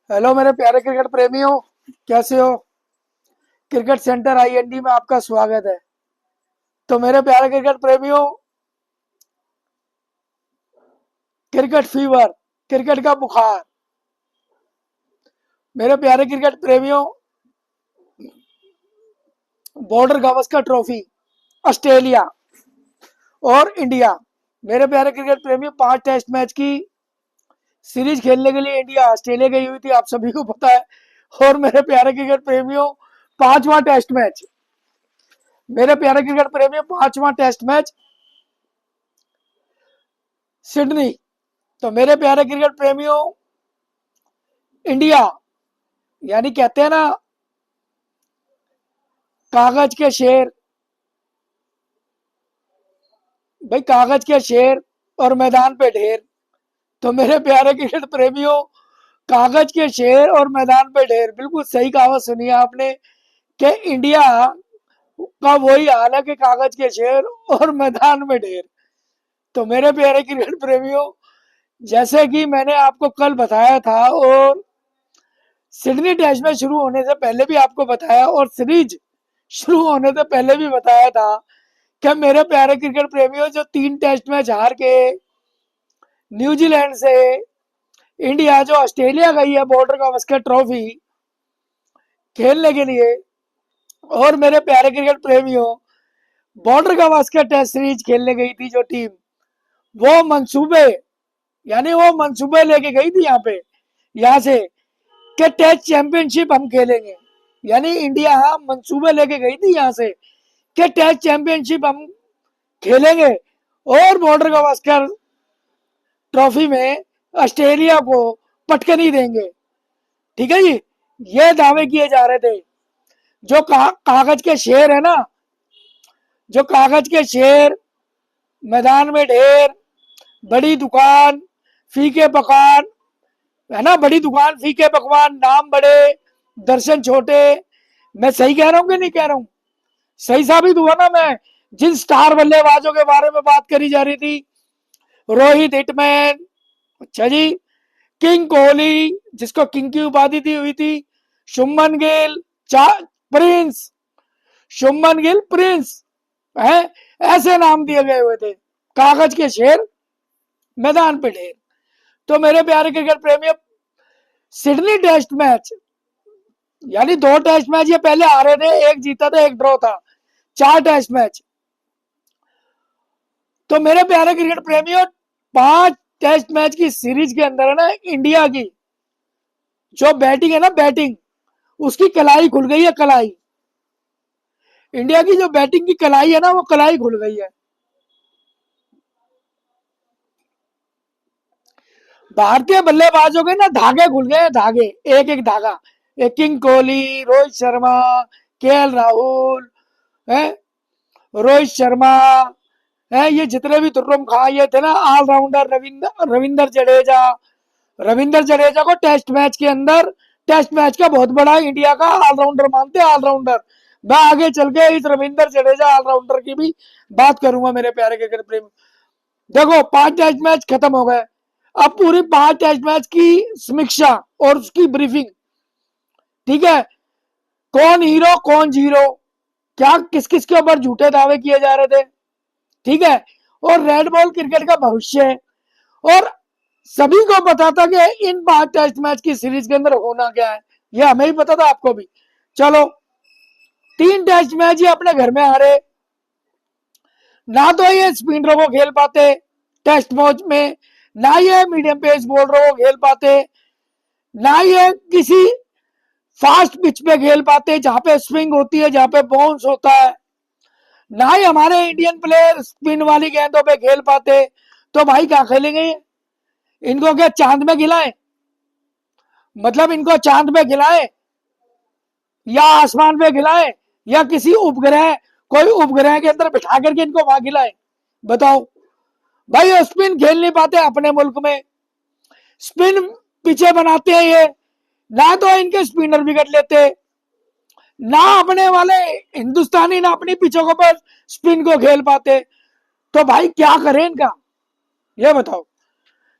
Hello मेरे प्यारे cricket प्रेमियों, कैसे हो। क्रिकेट सेंटर आईएनडी में आपका स्वागत है। तो मेरे प्यारे क्रिकेट प्रेमियों, क्रिकेट फीवर, क्रिकेट का बुखार। मेरे प्यारे क्रिकेट प्रेमियों, बॉर्डर गावस्कर ट्रॉफी, ऑस्ट्रेलिया और इंडिया। मेरे प्यारे क्रिकेट प्रेमियों, 5 टेस्ट मैच की सीरीज खेलने के लिए इंडिया ऑस्ट्रेलिया गई हुई थी, आप सभी को पता है। और मेरे प्यारे क्रिकेट प्रेमियों, 5वां टेस्ट मैच, मेरे प्यारे क्रिकेट प्रेमियों, 5वां टेस्ट मैच सिडनी। तो मेरे प्यारे क्रिकेट प्रेमियों, इंडिया, यानी कहते हैं ना, कागज के शेर, भाई कागज के शेर और मैदान पे ढेर। तो मेरे प्यारे क्रिकेट प्रेमियों, कागज के शेर और मैदान पे ढेर, बिल्कुल सही कहावत सुनी है आपने कि इंडिया का वही हाल है कि कागज के शेर और मैदान में ढेर। तो मेरे प्यारे क्रिकेट प्रेमियों, जैसे कि मैंने आपको कल बताया था और सिडनी टेस्ट में शुरू होने से पहले भी आपको बताया और सीरीज शुरू होने से पहले भी बताया था कि मेरे प्यारे क्रिकेट प्रेमियों, जो 3 टेस्ट मैच हार के न्यूजीलैंड से इंडिया जो ऑस्ट्रेलिया गई है बॉर्डर गावस्कर ट्रॉफी खेलने के लिए, और मेरे प्यारे क्रिकेट प्रेमियों, बॉर्डर गावस्कर टेस्ट सीरीज खेलने गई थी जो टीम, वो मंसूबे, यानी वो मंसूबे लेके गई थी यहाँ से कि टेस्ट चैंपियनशिप हम खेलेंगे। यानी इंडिया मंसूबे लेके गई थी यहाँ से कि टेस्ट चैंपियनशिप हम खेलेंगे और बॉर्डर गावस्कर ट्रॉफी में ऑस्ट्रेलिया को पटकनी देंगे। ठीक है जी, ये दावे किए जा रहे थे। जो कागज के शेर है ना, जो कागज के शेर, मैदान में ढेर, बड़ी दुकान फीके पकवान, है ना, बड़ी दुकान फीके पकवान, नाम बड़े दर्शन छोटे। मैं सही कह रहा हूँ कि नहीं कह रहा हूँ? सही साबित हुआ ना मैं? जिन स्टार बल्लेबाजों के बारे में बात करी जा रही थी, रोहित हिटमैन, अच्छा जी, किंग कोहली, जिसको किंग की उपाधि दी हुई थी, शुभमन गिल, प्रिंस, शुभमन गिल प्रिंस है, ऐसे नाम दिए गए हुए थे। कागज के शेर, मैदान पे ढेर। तो मेरे प्यारे क्रिकेट प्रेमियों, सिडनी टेस्ट मैच, यानी 2 टेस्ट मैच ये पहले आ रहे थे, एक जीता था एक ड्रॉ था, 4 टेस्ट मैच। तो मेरे प्यारे क्रिकेट प्रेमियों, 5 टेस्ट मैच की सीरीज के अंदर है ना, इंडिया की जो बैटिंग है ना, बैटिंग, उसकी कलाई खुल गई है, कलाई। इंडिया की जो बैटिंग की कलाई है ना, वो कलाई खुल गई है। भारतीय बल्लेबाजों के ना धागे खुल गए, धागे, एक एक धागा। एक किंग कोहली, रोहित शर्मा, केएल राहुल है, रोहित शर्मा है, ये जितने भी तुर्रम खा ये थे ना ऑलराउंडर, रविंदर जडेजा, रविंदर जडेजा को टेस्ट मैच के अंदर, टेस्ट मैच का बहुत बड़ा इंडिया का ऑलराउंडर मानते हैं, ऑलराउंडर। मैं आगे चल के इस रविंदर जडेजा ऑलराउंडर की भी बात करूंगा मेरे प्यारे क्रिकेट प्रेमी। देखो, 5 टेस्ट मैच खत्म हो गए, अब पूरी 5 टेस्ट मैच की समीक्षा और उसकी ब्रीफिंग। ठीक है, कौन हीरो कौन जीरो, क्या किस किस के ऊपर झूठे दावे किए जा रहे थे, ठीक है, और रेड बॉल क्रिकेट का भविष्य है, और सभी को पता था कि इन 5 टेस्ट मैच की सीरीज के अंदर होना क्या है, ये हमें ही पता था, आपको भी। चलो, 3 टेस्ट मैच ये अपने घर में हारे, ना तो ये स्पिनरों को खेल पाते टेस्ट मैच में, ना ये मीडियम पेस बॉलरों को खेल पाते, ना ये किसी फास्ट पिच पे खेल पाते जहां पे स्विंग होती है, जहां पे बाउंस होता है, ना ही हमारे इंडियन प्लेयर स्पिन वाली गेंदों पे खेल पाते। तो भाई क्या खेलेंगे? इनको क्या चांद में खिलाएं? मतलब इनको चांद पे खिलाएं या आसमान पे खिलाएं या किसी उपग्रह, कोई उपग्रह के अंदर बिठा करके इनको वहां खिलाएं? बताओ भाई, स्पिन खेल नहीं पाते अपने मुल्क में, स्पिन पीछे बनाते हैं ये, ना तो इनके स्पिनर विकेट लेते, ना अपने वाले हिंदुस्तानी ना अपनी पिचों के पर स्पिन को खेल पाते। तो भाई क्या करें इनका, ये बताओ।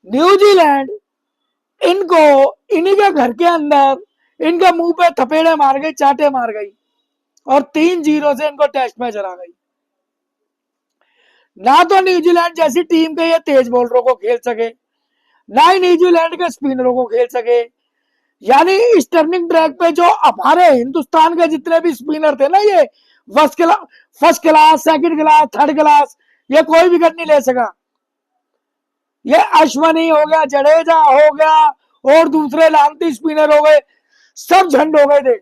न्यूजीलैंड इनको इन्हीं के घर के अंदर इनके मुंह पे थपेड़े मार गई, चाटे मार गई और 3-0 से इनको टेस्ट मैच हरा गई। ना तो न्यूजीलैंड जैसी टीम के ये तेज बॉलरों को खेल सके, ना ही न्यूजीलैंड के स्पिनरों को खेल सके। यानी इस टर्निंग ट्रैक पे जो हमारे हिंदुस्तान के जितने भी स्पिनर थे ना, ये first class, second class, third class, ये कोई विकेट नहीं ले सका। ये अश्वनी हो गया, जडेजा हो गया और दूसरे लानती स्पिनर हो गए, सब झंड हो गए थे।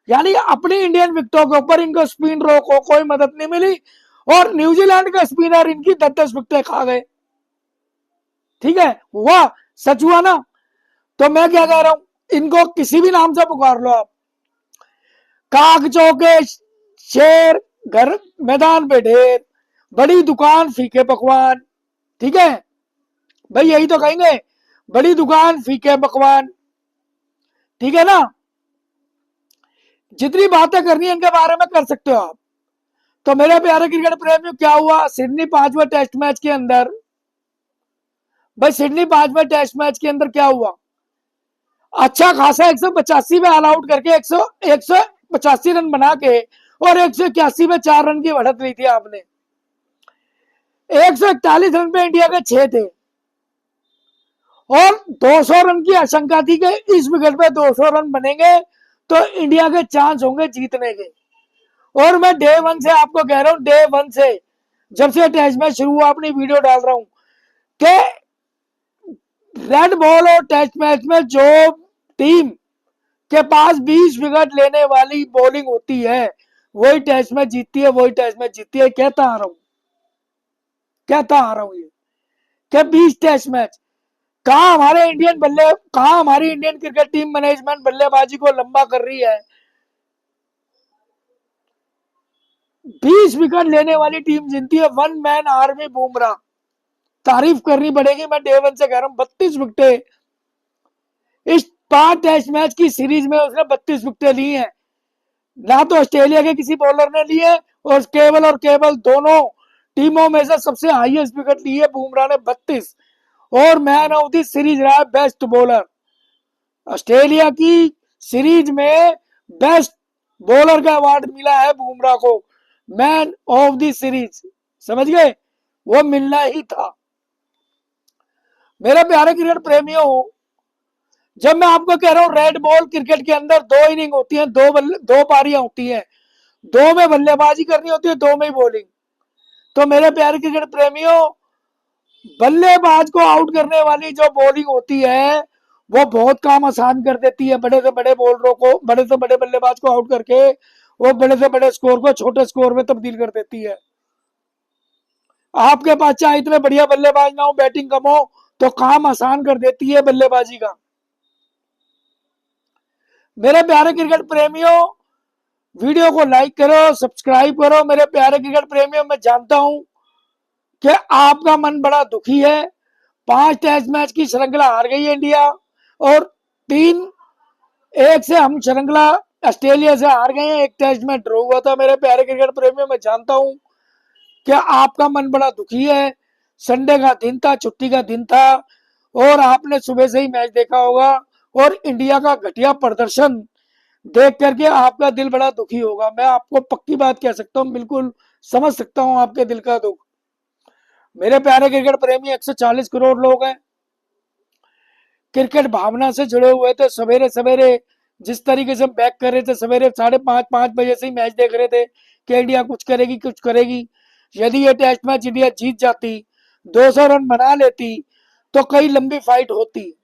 यानी अपनी इंडियन विकेटों के ऊपर इनको स्पिनरों को कोई मदद नहीं मिली और न्यूजीलैंड के स्पिनर इनकी 10-10 विकेटें खा गए। ठीक है, हुआ, सच हुआ ना। तो मैं क्या कह रहा हूं, इनको किसी भी नाम से पुकार लो आप, काग चौके शेर, घर मैदान पे ढेर, बड़ी दुकान फीके पकवान। ठीक है भाई, यही तो कहेंगे, बड़ी दुकान फीके पकवान। ठीक है ना, जितनी बातें करनी है इनके बारे में कर सकते हो आप। तो मेरे प्यारे क्रिकेट प्रेमियों, क्या हुआ सिडनी 5वें टेस्ट मैच के अंदर? भाई सिडनी 5वें टेस्ट मैच के अंदर क्या हुआ, अच्छा खासा 185 में ऑल आउट करके 185 रन बना के और 181 में 4 रन की बढ़त ली थी आपने। 141 रन पे इंडिया के 6 थे और 200 रन की आशंका थी कि इस विकेट पे 200 रन बनेंगे तो इंडिया के चांस होंगे जीतने के। और मैं डे 1 से आपको कह रहा हूं, डे 1 से जब से टेस्ट मैच शुरू हुआ अपनी वीडियो डाल रहा हूं कि रेड बॉल और टेस्ट मैच में जो टीम के पास 20 विकेट लेने वाली बॉलिंग होती है वही टेस्ट मैच जीतती है, वही टेस्ट मैच जीतती है। कहता आ रहा हूं ये कि 20 टेस्ट मैच, कहां हमारी इंडियन क्रिकेट टीम मैनेजमेंट बल्लेबाजी को लंबा कर रही है। 20 विकेट लेने वाली टीम जीतती है, वन मैन आर्मी बुमराह, तारीफ करनी पड़ेगी। मैं डे 1 से कह रहा हूं 32 विकेटें इस 5 टेस्ट मैच की सीरीज में उसने 32 विकेटें ली हैं। ना तो ऑस्ट्रेलिया के किसी बॉलर ने लिए और केवल दोनों टीमों में से सबसे हाईएस्ट विकेट ली है बुमराह ने 32 और मैन ऑफ द सीरीज रहा बेस्ट बॉलर। ऑस्ट्रेलिया की सीरीज में बेस्ट बॉलर का अवार्ड मिला है बुमराह को, मैन ऑफ द सीरीज, समझ गए, वो मिलना ही था। मेरे प्यारे क्रिकेट प्रेमियों, जब मैं आपको कह रहा हूं रेड बॉल क्रिकेट के अंदर 2 इनिंग होती है, 2 पारियां होती हैं, 2 में बल्लेबाजी करनी होती है, 2 में बॉलिंग। तो मेरे प्यारे क्रिकेट प्रेमियों, बल्लेबाज को आउट करने वाली जो बॉलिंग होती है वो बहुत काम आसान कर देती है, बड़े से बड़े बॉलरों को, बड़े से बड़े बल्लेबाज को आउट करके वो बड़े से बड़े स्कोर को छोटे स्कोर में तब्दील कर देती है। आपके पास चाहे इतने बढ़िया बल्लेबाज ना हो, बैटिंग कम हो, तो काम आसान कर देती है बल्लेबाजी का। मेरे प्यारे क्रिकेट प्रेमियों, वीडियो को लाइक करो, सब्सक्राइब करो। मेरे प्यारे क्रिकेट प्रेमियों, मैं जानता हूं कि आपका मन बड़ा दुखी है। 5 टेस्ट मैच की श्रृंखला हार गई है इंडिया और 3-1 से हम श्रृंखला ऑस्ट्रेलिया से हार गए हैं, 1 टेस्ट मैच ड्रॉ हुआ था। मेरे प्यारे क्रिकेट प्रेमियों, मैं जानता हूं कि आपका मन बड़ा दुखी है। संडे का दिन था, छुट्टी का दिन था और आपने सुबह से ही मैच देखा होगा और इंडिया का घटिया प्रदर्शन देख करके आपका दिल बड़ा दुखी होगा। मैं आपको पक्की बात कह सकता हूं, बिल्कुल समझ सकता हूं आपके दिल का दुख। मेरे प्यारे क्रिकेट प्रेमी 140 करोड़ लोग हैं, क्रिकेट भावना से जुड़े हुए थे। सवेरे सवेरे जिस तरीके से बैक कर रहे थे, सवेरे 5:30 बजे से ही मैच देख रहे थे कि इंडिया कुछ करेगी। यदि ये टेस्ट मैच इंडिया जीत जाती, 200 रन बना लेती, तो कई लंबी फाइट होती।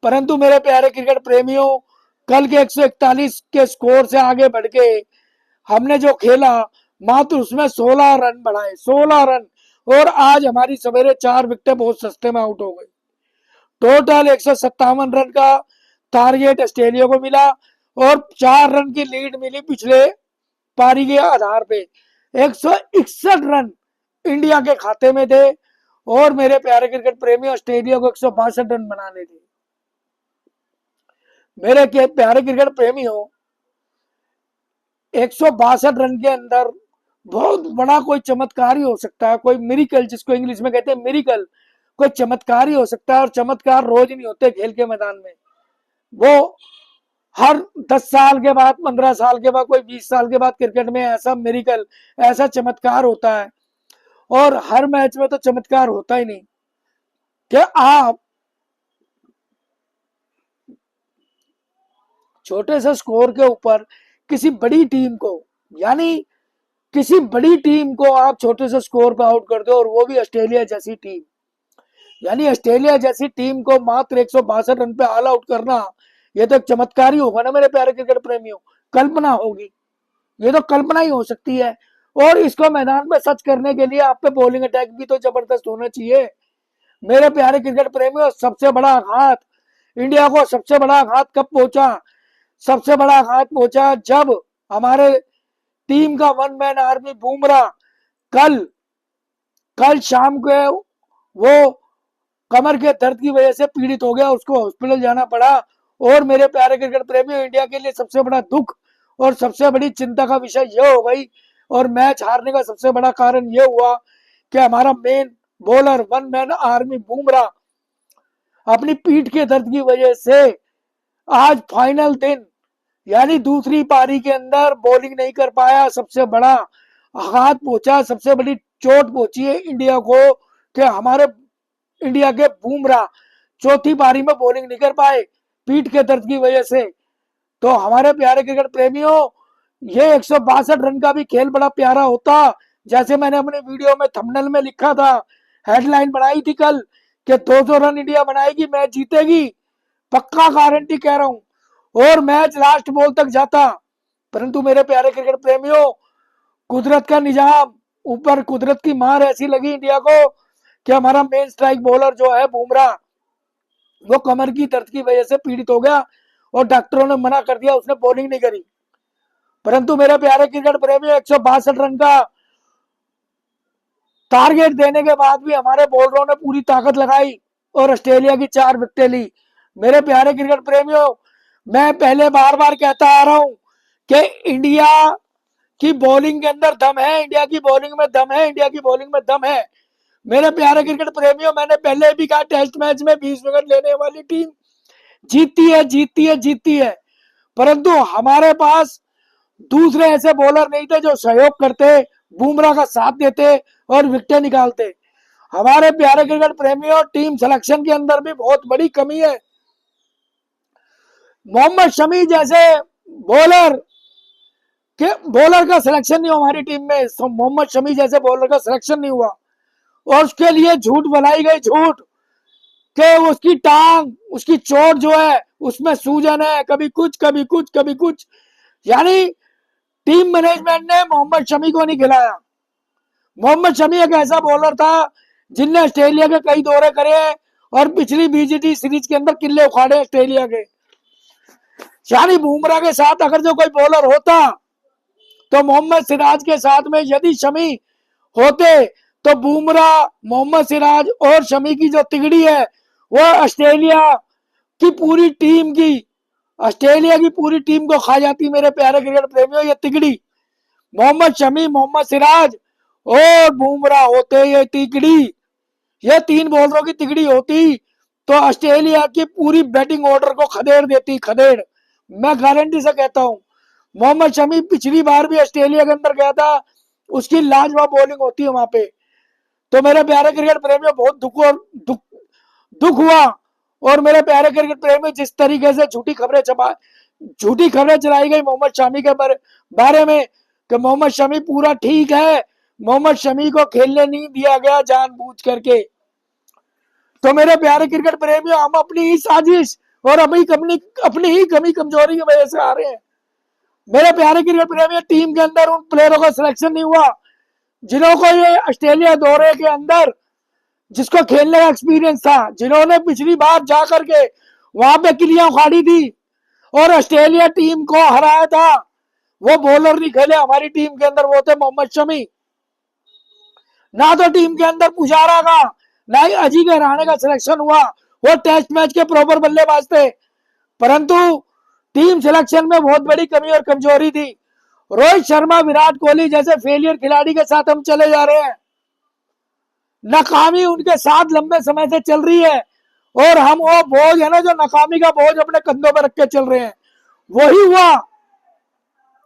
परंतु मेरे प्यारे क्रिकेट प्रेमियों, कल के 141 के स्कोर से आगे बढ़ के हमने जो खेला, मात्र उसमें 16 रन बढ़ाए, 16 रन, और आज हमारी सवेरे 4 विकेटें बहुत सस्ते में आउट हो गई। टोटल 157 रन का टारगेट ऑस्ट्रेलिया को मिला और 4 रन की लीड मिली पिछले पारी के आधार पे। 161 रन इंडिया के खाते में थे और मेरे प्यारे क्रिकेट प्रेमी, ऑस्ट्रेलिया को 162 रन बनाने थे। मेरे प्यारे क्रिकेट प्रेमी हो, 162 रन के अंदर बहुत बड़ा कोई चमत्कार ही हो सकता है, कोई मिरिकल, जिसको इंग्लिश में कहते हैं मिरिकल, कोई चमत्कार ही हो सकता है, और चमत्कार रोज नहीं होते खेल के मैदान में। वो हर 10 साल के बाद, 15 साल के बाद, कोई 20 साल के बाद क्रिकेट में ऐसा मेरिकल, ऐसा चमत्कार होता है। और हर मैच में तो चमत्कार होता ही नहीं कि आप छोटे से स्कोर के ऊपर किसी बड़ी टीम को, यानी किसी बड़ी टीम को आप छोटे से स्कोर पे आउट कर दो, और वो भी ऑस्ट्रेलिया जैसी टीम। यानी ऑस्ट्रेलिया जैसी टीम को मात्र 162 रन पे ऑल आउट करना, ये तो एक चमत्कार ही होगा ना मेरे प्यारे क्रिकेट प्रेमियों। कल्पना होगी, ये तो कल्पना ही हो सकती है। और इसको मैदान में सच करने के लिए आप पे बॉलिंग अटैक भी तो जबरदस्त होना चाहिए मेरे प्यारे क्रिकेट प्रेमियों। सबसे बड़ा आघात इंडिया को, सबसे बड़ा आघात कब पहुंचा? सबसे बड़ा आघात पहुंचा जब हमारे टीम का वन मैन आर्मी बुमराह कल कल शाम को वो कमर के दर्द की वजह से पीड़ित हो गया, उसको हॉस्पिटल जाना पड़ा। और मेरे प्यारे क्रिकेट प्रेमियों, इंडिया के लिए सबसे बड़ा दुख और सबसे बड़ी चिंता का विषय यह हो गई, और मैच हारने का सबसे बड़ा कारण यह हुआ कि हमारा main bowler one man army Bumrah अपनी पीठ के दर्द की वजह से आज फाइनल दिन, यानी दूसरी पारी के अंदर बॉलिंग नहीं कर पाया। सबसे बड़ा आघात पहुंचा, सबसे बड़ी चोट पहुंची है इंडिया को कि हमारे इंडिया के बुमराह चौथी पारी में बॉलिंग नहीं कर पाए पीठ के दर्द की वजह से। तो हमारे प्यारे क्रिकेट प्रेमियों, ये 162 रन का भी खेल बड़ा प्यारा होता। जैसे मैंने अपने वीडियो में थंबनेल में लिखा था, हेडलाइन बनाई थी कल कि 200 रन इंडिया बनाएगी, मैच जीतेगी, पक्का गारंटी कह रहा हूं। और मैच लास्ट बॉल तक जाता, परंतु मेरे प्यारे क्रिकेट प्रेमियों, कुदरत का निजाम, ऊपर कुदरत की मार ऐसी लगी इंडिया को कि हमारा मेन स्ट्राइक बॉलर जो है बुमराह, वो कमर की दर्द की वजह से पीड़ित हो गया, और डॉक्टरों ने मना कर दिया, उसने बॉलिंग नहीं करी। परंतु मेरे प्यारे क्रिकेट प्रेमियों, 162 रन का टारगेट देने के बाद भी हमारे बॉलरों ने पूरी ताकत लगाई और ऑस्ट्रेलिया की 4 विकेटें ली। मेरे प्यारे क्रिकेट प्रेमियों, मैं पहले बार बार कहता आ रहा हूं कि इंडिया की बॉलिंग के अंदर दम है, इंडिया की बॉलिंग में दम है, इंडिया की बॉलिंग में दम है। मेरे प्यारे क्रिकेट प्रेमियों, मैंने पहले भी कहा, टेस्ट मैच में 20 विकेट लेने वाली टीम जीतती है, जीतती है, जीतती है। परंतु हमारे पास दूसरे ऐसे बॉलर नहीं थे जो सहयोग करते, बुमराह का साथ देते और विकेटें निकालते। हमारे प्यारे क्रिकेट प्रेमियों, टीम सिलेक्शन के अंदर भी बहुत बड़ी कमी है। मोहम्मद शमी जैसे बॉलर बॉलर का सिलेक्शन नहीं हुआ हमारी टीम में। मोहम्मद शमी जैसे बॉलर का सिलेक्शन नहीं हुआ, और उसके लिए झूठ बनाई गई, झूठ कि उसकी टांग, उसकी चोट जो है उसमें सूजन है, कभी कुछ कभी कुछ कभी कुछ। यानी टीम मैनेजमेंट ने मोहम्मद शमी को नहीं खिलाया। मोहम्मद शमी एक ऐसा बॉलर था जिनने ऑस्ट्रेलिया के कई दौरे करे और पिछली बीजीटी सीरीज के अंदर किले उखाड़े ऑस्ट्रेलिया के। यानी बुमराह के साथ अगर जो कोई बॉलर होता तो मोहम्मद सिराज के साथ में यदि शमी होते तो बुमराह, मोहम्मद सिराज और शमी की जो तिगड़ी है वो ऑस्ट्रेलिया की पूरी टीम की, ऑस्ट्रेलिया की पूरी टीम को खा जाती। मेरे प्यारे क्रिकेट प्रेमियों, ये तिगड़ी मोहम्मद शमी, मोहम्मद सिराज और बुमराह होते, ये तिगड़ी, ये 3 बॉलरों की तिगड़ी होती तो ऑस्ट्रेलिया की पूरी बैटिंग ऑर्डर को खदेड़ देती, खदेड़। मैं गारंटी से कहता हूं, मोहम्मद शमी पिछली बार भी ऑस्ट्रेलिया के अंदर गया था, उसकी लाजवाब बॉलिंग होती है वहां पे। तो मेरे प्यारे क्रिकेट प्रेमियों, बहुत दुख हुआ। और मेरे प्यारे क्रिकेट प्रेमी, जिस तरीके से झूठी खबरें चलाई गई मोहम्मद शमी के बारे में कि मोहम्मद शमी पूरा ठीक है, मोहम्मद शमी को खेलने नहीं दिया गया जानबूझ करके। तो मेरे प्यारे क्रिकेट प्रेमियों, हम अपनी ही साजिश और अपनी ही कमी कमजोरी की वजह से आ रहे हैं। मेरे प्यारे क्रिकेट प्रेमियों, टीम के अंदर उन प्लेयरों का सिलेक्शन नहीं हुआ जिन्हों को ये ऑस्ट्रेलिया दौरे के अंदर, जिसको खेलने का एक्सपीरियंस था, जिन्होंने पिछली बार जा करके वहां पे किलियां उखाड़ी थी और ऑस्ट्रेलिया टीम को हराया था, वो बॉलर नहीं खेले हमारी टीम के अंदर। वो थे मोहम्मद शमी। ना तो टीम के अंदर पुजारा का, ना ही अजीत राणे का सिलेक्शन हुआ, वो टेस्ट मैच के प्रॉपर बल्लेबाज थे। परंतु टीम सिलेक्शन में बहुत बड़ी कमी और कमजोरी थी। रोहित शर्मा, विराट कोहली जैसे फेलियर खिलाड़ी के साथ हम चले जा रहे हैं। नाकामी उनके साथ लंबे समय से चल रही है और हम वो बोझ है ना, जो नाकामी का बोझ अपने कंधों पर रख के चल रहे हैं, वही हुआ,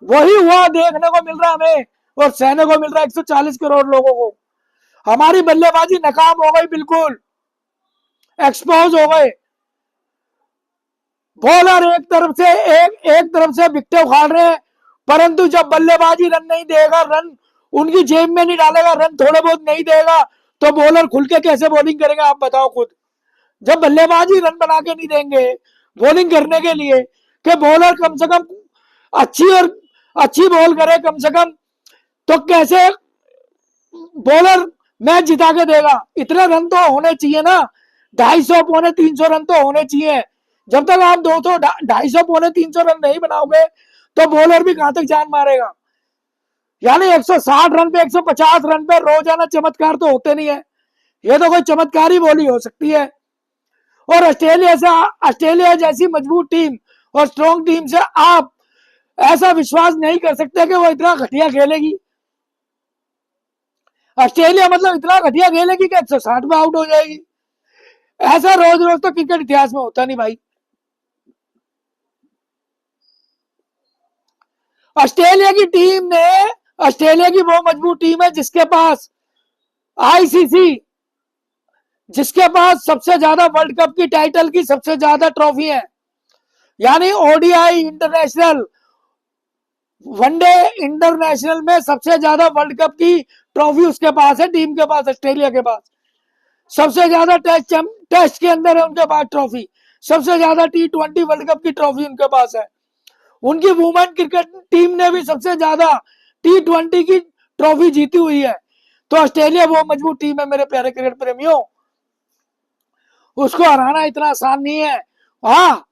वही हुआ देखने को मिल रहा हमें और सहने को मिल रहा है 140 करोड़ लोगों को। हमारी बल्लेबाजी नाकाम हो गई, बिल्कुल एक्सपोज हो गए। बॉलर एक तरफ से विकेट उखाड़ रहे हैं, परंतु जब बल्लेबाजी रन नहीं देगा, रन उनकी जेब में नहीं डालेगा, रन थोड़े बहुत नहीं देगा, तो बॉलर खुल के कैसे बॉलिंग करेगा आप बताओ खुद। जब बल्लेबाजी रन बना के नहीं देंगे बॉलिंग करने के लिए, कि बॉलर कम से कम अच्छी बॉल करे कम से कम, तो कैसे बॉलर मैच जिता के देगा। इतने रन तो होने चाहिए ना, 250 पौने 300 रन तो होने चाहिए। जब तक आप 200 250 पौने 300 रन नहीं बनाओगे तो बॉलर भी कहां तक जान मारेगा। यानी 160 रन पे 150 रन पे रोजाना चमत्कार तो होते नहीं है, ये तो कोई चमत्कारी बोली हो सकती है। और ऑस्ट्रेलिया जैसी मजबूत टीम और स्ट्रॉन्ग टीम से आप ऐसा विश्वास नहीं कर सकते कि वो इतना घटिया खेलेगी। ऑस्ट्रेलिया मतलब इतना घटिया खेलेगी कि 160 में आउट हो जाएगी। ऐसा रोज रोज तो क्रिकेट इतिहास में होता नहीं भाई। ऑस्ट्रेलिया की टीम ने, ऑस्ट्रेलिया की वो मजबूत टीम है जिसके पास आईसीसी, जिसके पास सबसे ज्यादा वर्ल्ड कप की टाइटल की सबसे ज्यादा ट्रॉफी है। यानी ओडीआई इंटरनेशनल, वनडे इंटरनेशनल में सबसे ज्यादा वर्ल्ड कप की ट्रॉफी उसके पास है, टीम के पास, ऑस्ट्रेलिया के पास। सबसे ज्यादा टेस्ट के अंदर है उनके पास ट्रॉफी, सबसे ज्यादा T20 वर्ल्ड कप की ट्रॉफी उनके पास है। उनकी वुमेन क्रिकेट टीम ने भी सबसे ज्यादा T20 की ट्रॉफी जीती हुई है। तो ऑस्ट्रेलिया वो मजबूत टीम है मेरे प्यारे क्रिकेट प्रेमियों, उसको हराना इतना आसान नहीं है। हाँ,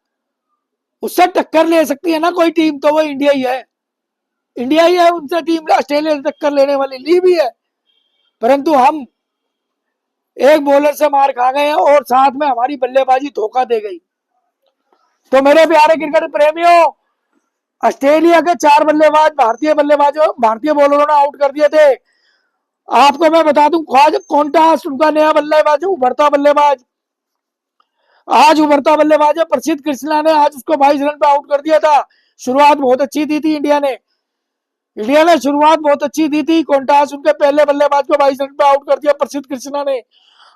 उससे टक्कर ले सकती है ना कोई टीम, तो वो इंडिया ही है। इंडिया ही है उनसे टीम ऑस्ट्रेलिया से टक्कर लेने वाली, ली भी है, परंतु हम एक बॉलर से मार खा गए और साथ में हमारी बल्लेबाजी धोखा दे गई। तो मेरे प्यारे क्रिकेट प्रेमियों, ऑस्ट्रेलिया के 4 बल्लेबाज भारतीय बॉलरों ने आउट कर दिए थे। आपको मैं बता दूं, ख्वाजा कोंटास उनका नया बल्लेबाज, उभरता बल्लेबाज, आज उभरता बल्लेबाज है। प्रसिद्ध कृष्णा ने आज उसको 22 रन पे आउट कर दिया था। शुरुआत बहुत अच्छी दी थी इंडिया ने शुरुआत बहुत अच्छी दी थी। कोंटास उनके पहले बल्लेबाज को 22 रन पे आउट कर दिया प्रसिद्ध कृष्णा ने।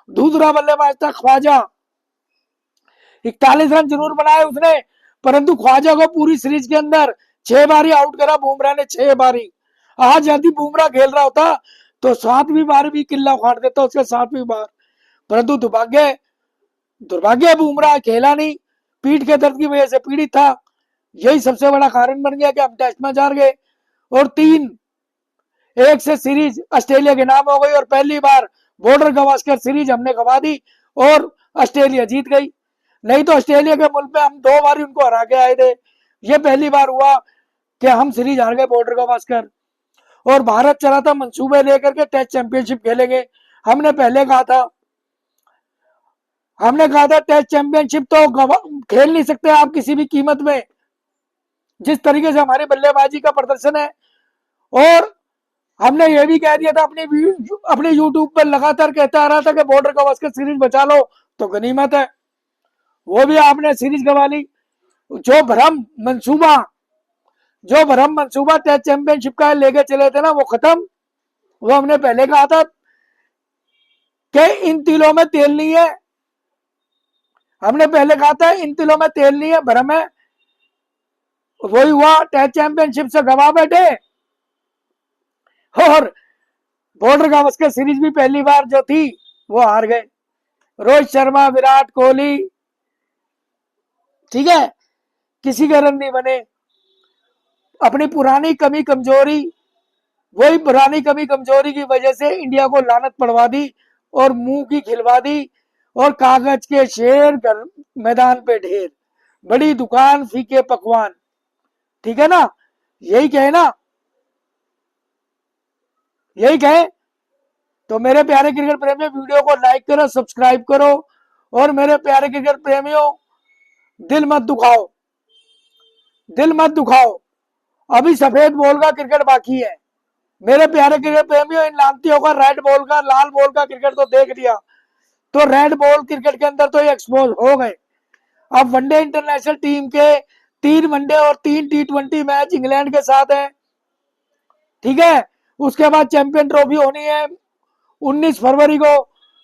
दूसरा बल्लेबाज था ख्वाजा, 41 रन जरूर बनाए उसने, परंतु ख्वाजा को पूरी सीरीज के अंदर 6 बारी आउट करा बुमराह ने, 6 बारी। आज यदि बुमराह खेल रहा होता तो 7वीं बार भी किल्ला उखाड़ देता उसके, 7वीं बार, परंतु दुर्भाग्य बुमराह खेला नहीं, पीठ के दर्द की वजह से पीड़ित था। यही सबसे बड़ा कारण बन गया कि हम टेस्ट मैच हार गए और 3-1 से सीरीज ऑस्ट्रेलिया के नाम हो गई और पहली बार बॉर्डर गवास्कर सीरीज हमने गवा दी और ऑस्ट्रेलिया जीत गई। नहीं तो ऑस्ट्रेलिया के मुल्क में हम 2 बार उनको हरा के आए थे, ये पहली बार हुआ कि हम सीरीज हार गए बॉर्डर गवास्कर। और भारत चला था मंसूबे लेकर के टेस्ट चैंपियनशिप खेलेंगे। हमने पहले कहा था टेस्ट चैंपियनशिप तो खेल नहीं सकते आप किसी भी कीमत में, जिस तरीके से हमारी बल्लेबाजी का प्रदर्शन है। और हमने ये भी कह दिया था अपने यूट्यूब पर लगातार कहता आ रहा था कि बॉर्डर गवास्कर सीरीज बचा लो तो गनीमत है, वो भी आपने सीरीज गवा ली। जो भ्रम मंसूबा टेस्ट चैंपियनशिप का लेके चले थे ना, वो खत्म। वो हमने पहले कहा था कि इन तिलों में तेल नहीं है, हमने पहले कहा था इन तिलों में तेल नहीं है, भ्रम है। वही हुआ, टेस्ट चैंपियनशिप से गवा बैठे और बॉर्डर गावस्कर सीरीज भी पहली बार जो थी वो हार गए। रोहित शर्मा, विराट कोहली, ठीक है, किसी के रन नहीं बने। अपनी पुरानी कमी कमजोरी की वजह से इंडिया को लानत पड़वा दी और मुंह की खिलवा दी। और कागज के शेर घर मैदान पे ढेर, बड़ी दुकान फीके पकवान, ठीक है ना, यही कहे ना, यही कहे। तो मेरे प्यारे क्रिकेट प्रेमियों, वीडियो को लाइक करो, सब्सक्राइब करो और मेरे प्यारे क्रिकेट प्रेमियों, दिल मत दुखाओ, अभी सफेद बॉल का क्रिकेट बाकी है। मेरे प्यारे क्रिकेट प्रेमियों, इन लानतियों का रेड बॉल का, लाल बॉल का क्रिकेट तो देख लिया, तो रेड बॉल क्रिकेट के अंदर तो ये एक्सपोज हो गए। अब वनडे इंटरनेशनल टीम के 3 वनडे और 3 T20 मैच इंग्लैंड के साथ है, ठीक है। उसके बाद चैंपियन ट्रॉफी होनी है 19 फरवरी को।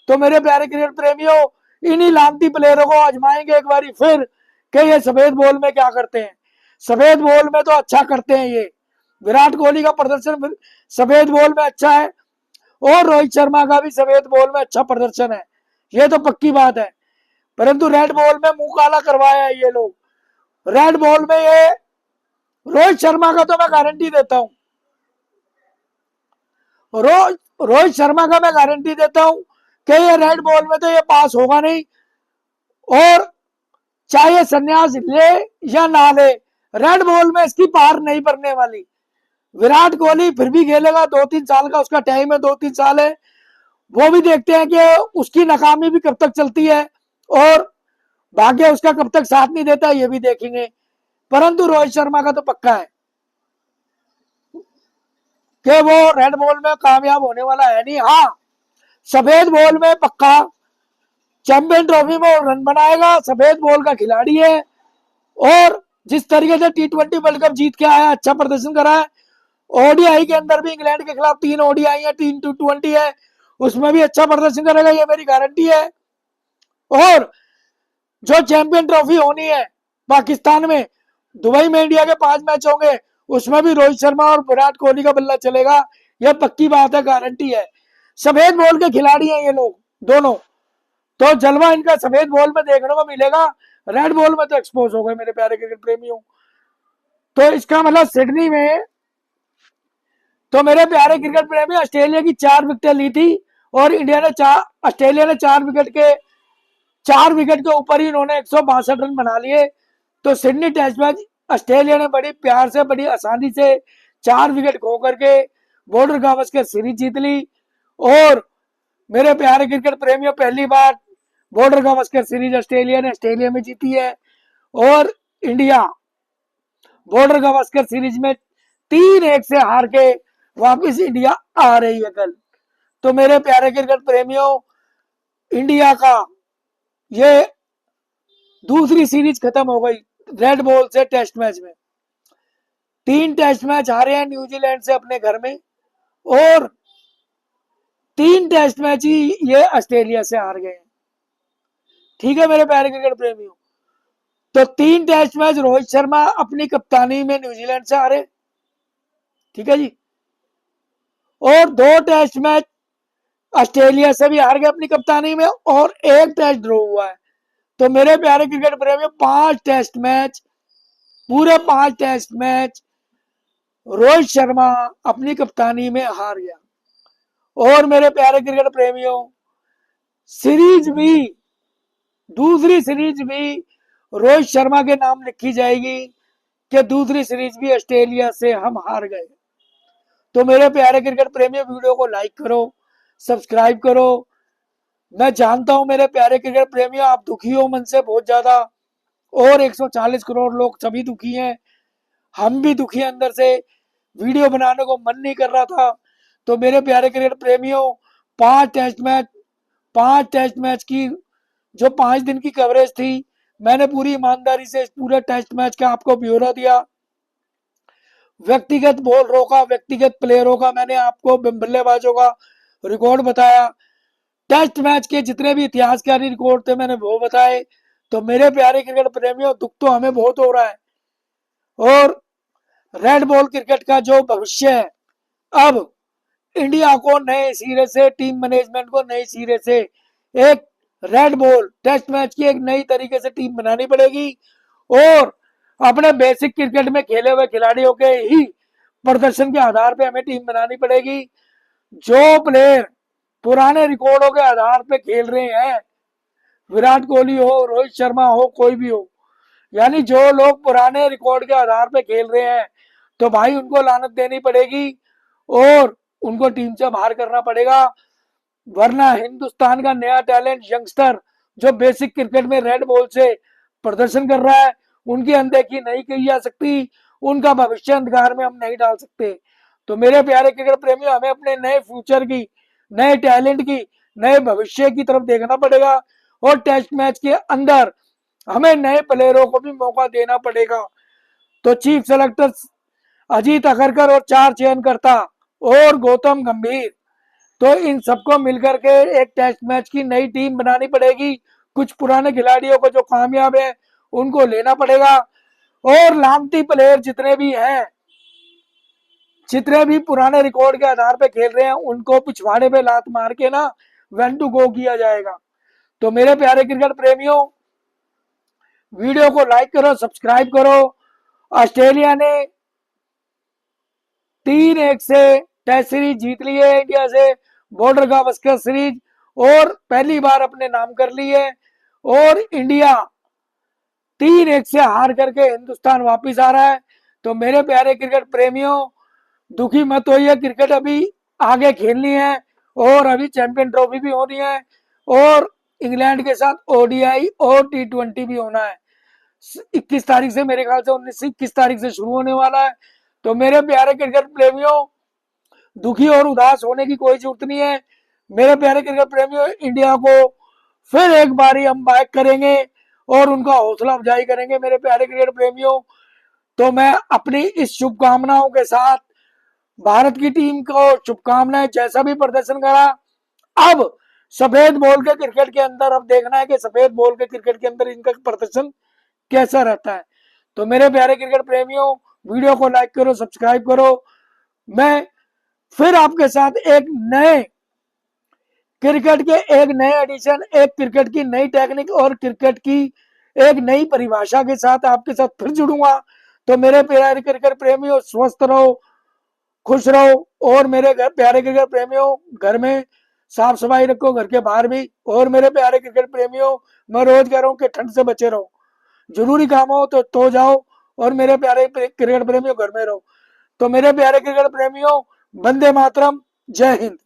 तो मेरे प्यारे क्रिकेट प्रेमियों, इन्हीं लानती प्लेयरों को आजमाएंगे एक बारी फिर कि ये सफेद बॉल में क्या करते हैं। सफेद बॉल में तो अच्छा करते हैं ये, विराट कोहली का प्रदर्शन सफेद बॉल में अच्छा है, और रोहित शर्मा का भी सफेद बॉल में अच्छा प्रदर्शन है, ये तो पक्की बात है। परंतु रेड बॉल में मुंह काला करवाया है ये लोग। रेड बॉल में ये रोहित शर्मा का तो मैं गारंटी देता हूं, रोहित शर्मा का मैं गारंटी देता हूं कि ये रेड बॉल में तो ये पास होगा नहीं, और चाहे संन्यास ले या ना ले, रेड बॉल में इसकी पार नहीं पड़ने वाली। विराट कोहली फिर भी खेलेगा, 2-3 साल का उसका टाइम है, 2-3 साल है, वो भी देखते हैं कि उसकी नाकामी भी कब तक चलती है और भाग्य उसका कब तक साथ नहीं देता, ये भी देखेंगे। परंतु रोहित शर्मा का तो पक्का है कि वो रेड बॉल में कामयाब होने वाला है नहीं। हाँ, सफेद बॉल में पक्का चैंपियन ट्रॉफी में रन बनाएगा, सफेद बॉल का खिलाड़ी है, और जिस तरीके से T20 वर्ल्ड कप जीत के आया, अच्छा प्रदर्शन करा है, ओडीआई के अंदर भी इंग्लैंड के खिलाफ 3 ODI है, 3 T20 है, उसमें भी अच्छा प्रदर्शन करेगा, ये मेरी गारंटी है। और जो चैंपियन ट्रॉफी होनी है पाकिस्तान में, दुबई में इंडिया के 5 मैच होंगे, उसमें भी रोहित शर्मा और विराट कोहली का बल्ला चलेगा, यह पक्की बात है, गारंटी है। सफेद बॉल के खिलाड़ी हैं ये लोग दोनों, तो जलवा इनका सफेद बॉल में देखने को मिलेगा, रेड बॉल में तो एक्सपोज हो गए मेरे प्यारे क्रिकेट प्रेमियों। तो इसका मतलब सिडनी में, तो मेरे प्यारे क्रिकेट प्रेमी, ऑस्ट्रेलिया की 4 विकेटें ली थी, और इंडिया ने ऑस्ट्रेलिया ने 4 विकेट के ऊपर ही इन्होंने 162 रन बना लिए। तो सिडनी टेस्ट मैच ऑस्ट्रेलिया ने बड़ी प्यार से, बड़ी आसानी से 4 विकेट खो करके बॉर्डर गावस्कर सीरीज जीत ली। और मेरे प्यारे क्रिकेट प्रेमियों, पहली बार बॉर्डर गावस्कर सीरीज ऑस्ट्रेलिया में जीती है, और इंडिया बॉर्डर गावस्कर सीरीज में 3-1 से हार के वापिस इंडिया आ रही है कल। तो मेरे प्यारे क्रिकेट प्रेमियों, इंडिया का ये दूसरी सीरीज खत्म हो गई रेड बॉल से टेस्ट मैच में। 3 टेस्ट मैच हारे हैं न्यूजीलैंड से अपने घर में, और 3 टेस्ट मैच ही ये ऑस्ट्रेलिया से हार गए। ठीक है मेरे प्यारे क्रिकेट प्रेमियों, तो 3 टेस्ट मैच रोहित शर्मा अपनी कप्तानी में न्यूजीलैंड से हारे, ठीक है जी, और 2 टेस्ट मैच ऑस्ट्रेलिया से भी हार गए अपनी कप्तानी में, और 1 टेस्ट ड्रॉ हुआ है। तो मेरे प्यारे क्रिकेट प्रेमियों, 5 टेस्ट मैच, पूरे 5 टेस्ट मैच रोहित शर्मा अपनी कप्तानी में हार गया। और मेरे प्यारे क्रिकेट प्रेमियों, सीरीज भी, दूसरी सीरीज भी रोहित शर्मा के नाम लिखी जाएगी कि दूसरी सीरीज भी ऑस्ट्रेलिया से हम हार गए। तो मेरे प्यारे क्रिकेट प्रेमियों, वीडियो को लाइक करो, सब्सक्राइब करो। मैं जानता हूं मेरे प्यारे क्रिकेट प्रेमियों, आप दुखी हो मन से बहुत ज्यादा, और 140 करोड़ लोग सभी दुखी हैं, हम भी दुखी हैं अंदर से, वीडियो बनाने को मन नहीं कर रहा था। तो मेरे प्यारे क्रिकेट प्रेमियों, 5 टेस्ट मैच, 5 टेस्ट मैच की जो 5 दिन की कवरेज थी, मैंने पूरी ईमानदारी से इस पूरे टेस्ट मैच का आपको ब्यौरा दिया। व्यक्तिगत बॉलरों का, व्यक्तिगत प्लेयरों का मैंने आपको, बल्लेबाजों का रिकॉर्ड बताया, टेस्ट मैच के जितने भी इतिहासकारी रिकॉर्ड थे मैंने वो बताए। तो मेरे प्यारे क्रिकेट प्रेमियों, दुख तो हमें बहुत हो रहा है, और रेड बॉल क्रिकेट का जो भविष्य है, अब इंडिया को नए सिरे से, टीम मैनेजमेंट को नए सिरे से एक रेड बॉल टेस्ट मैच की एक नई तरीके से टीम बनानी पड़ेगी, और अपने बेसिक क्रिकेट में खेले हुए खिलाड़ियों के ही प्रदर्शन के आधार पे हमें टीम बनानी पड़ेगी। जो प्लेयर पुराने रिकॉर्डों के आधार पे खेल रहे हैं, विराट कोहली हो, रोहित शर्मा हो, कोई भी हो, यानी जो लोग पुराने रिकॉर्ड के आधार पे खेल रहे हैं, तो भाई उनको लानत देनी पड़ेगी, और उनको टीम से बाहर करना पड़ेगा। वरना हिंदुस्तान का नया टैलेंट यंगस्टर जो बेसिक क्रिकेट में रेड बॉल से प्रदर्शन कर रहा है, उनकी अनदेखी नहीं की जा सकती, उनका भविष्य अंधकार में हम नहीं डाल सकते। तो मेरे प्यारे क्रिकेट प्रेमियों, हमें अपने नए फ्यूचर की, नए टैलेंट की, नए भविष्य की तरफ देखना पड़ेगा और टेस्ट मैच के अंदर हमें नए प्लेयरों को भी मौका देना पड़ेगा। तो चीफ सेलेक्टर अजीत अखरकर और 4 चयनकर्ता और गौतम गंभीर, तो इन सबको मिलकर के एक टेस्ट मैच की नई टीम बनानी पड़ेगी। कुछ पुराने खिलाड़ियों को जो कामयाब है उनको लेना पड़ेगा और लामती प्लेयर जितने भी हैं, जितने भी पुराने रिकॉर्ड के आधार पे खेल रहे हैं, उनको पिछवाड़े पे लात मार के ना वेन टू गो किया जाएगा। तो मेरे प्यारे क्रिकेट प्रेमियों, वीडियो को लाइक करो, सब्सक्राइब करो। ऑस्ट्रेलिया ने 3-1 से टेस्ट सीरीज जीत ली है इंडिया से, बॉर्डर गावस्कर सीरीज, और पहली बार अपने नाम कर ली है। और इंडिया 3-1 से हार करके हिंदुस्तान वापिस आ रहा है। तो मेरे प्यारे क्रिकेट प्रेमियों, दुखी मत होइए, क्रिकेट अभी आगे खेलनी है और अभी चैंपियन ट्रॉफी भी होनी है और इंग्लैंड के साथ ओडीआई और T20 भी होना है। 21 तारीख से, मेरे ख्याल से 19 से 21 तारीख से शुरू होने वाला है। तो मेरे प्यारे क्रिकेट प्रेमियों, दुखी और उदास होने की कोई जरूरत नहीं है। मेरे प्यारे क्रिकेट प्रेमियों, इंडिया को फिर एक बारी हम बैक करेंगे और उनका हौसला अफजाई करेंगे। मेरे प्यारे क्रिकेट प्रेमियों, तो मैं अपनी इस शुभकामनाओं के साथ भारत की टीम को शुभकामनाएं, जैसा भी प्रदर्शन करा। अब सफेद बॉल के क्रिकेट के अंदर अब देखना है कि सफेद बॉल के क्रिकेट के अंदर इनका प्रदर्शन कैसा रहता है। तो मेरे प्यारे क्रिकेट प्रेमियों, वीडियो को लाइक करो, सब्सक्राइब करो। मैं फिर आपके साथ एक नए क्रिकेट के एक नए एडिशन, एक क्रिकेट की नई टेक्निक और क्रिकेट की एक नई परिभाषा के साथ आपके साथ फिर जुड़ूंगा। तो मेरे प्यारे क्रिकेट प्रेमियों, स्वस्थ रहो, खुश रहो और मेरे प्यारे क्रिकेट प्रेमियों, घर में साफ सफाई रखो, घर के बाहर भी। और मेरे प्यारे क्रिकेट प्रेमियों, मैं रोज कह रहा हूँ कि ठंड से बचे रहो, जरूरी काम हो तो जाओ, और मेरे प्यारे क्रिकेट प्रेमियों घर में रहो। तो मेरे प्यारे क्रिकेट प्रेमियों, वंदे मातरम, जय हिंद।